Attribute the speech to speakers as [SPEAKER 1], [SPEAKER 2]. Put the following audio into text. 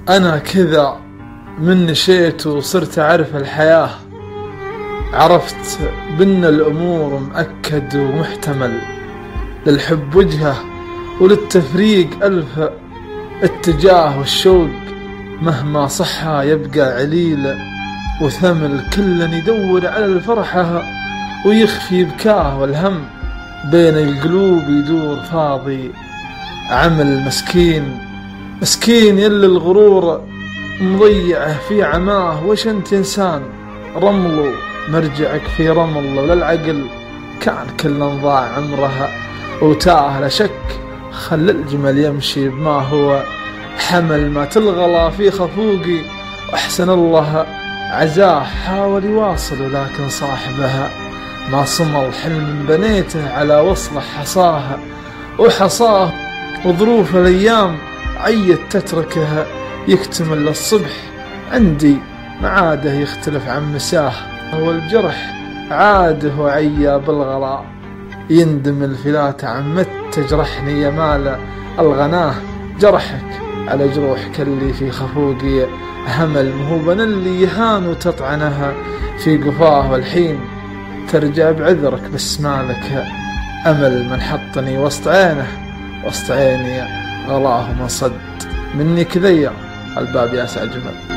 [SPEAKER 1] أنا كذا من نشيت وصرت أعرف الحياة، عرفت بأن الأمور مؤكد ومحتمل، للحب وجهه وللتفريق ألف اتجاه، والشوق مهما صحى يبقى عليل وثمل، كل يدور على الفرحة ويخفي بكاه، والهم بين القلوب يدور فاضي عمل. مسكين يلي الغرور مضيعه في عماه، وش انت انسان رمله مرجعك في رمل، وللعقل كان كل ضاع عمرها وتاه، لا شك خلى الجمل يمشي بما هو حمل، ما تلغلا في خفوقي واحسن الله عزاه، حاول يواصل ولكن صاحبها ما صمل، حلم بنيته على وصله وحصاه وظروف الايام عيت تتركها يكتمل للصبح، عندي معاده يختلف عن مساه، هو الجرح عاده وعيا بالغلاء، يندم الفلات عمت تجرحني يا مال الغناه، جرحك على جروحك اللي في خفوقي همل، مهوبا اللي يهان وتطعنها في قفاه، والحين ترجع بعذرك بس مالك أمل، من حطني وسط عيني غلاه من صد، مني كذية الباب ياسع جمل.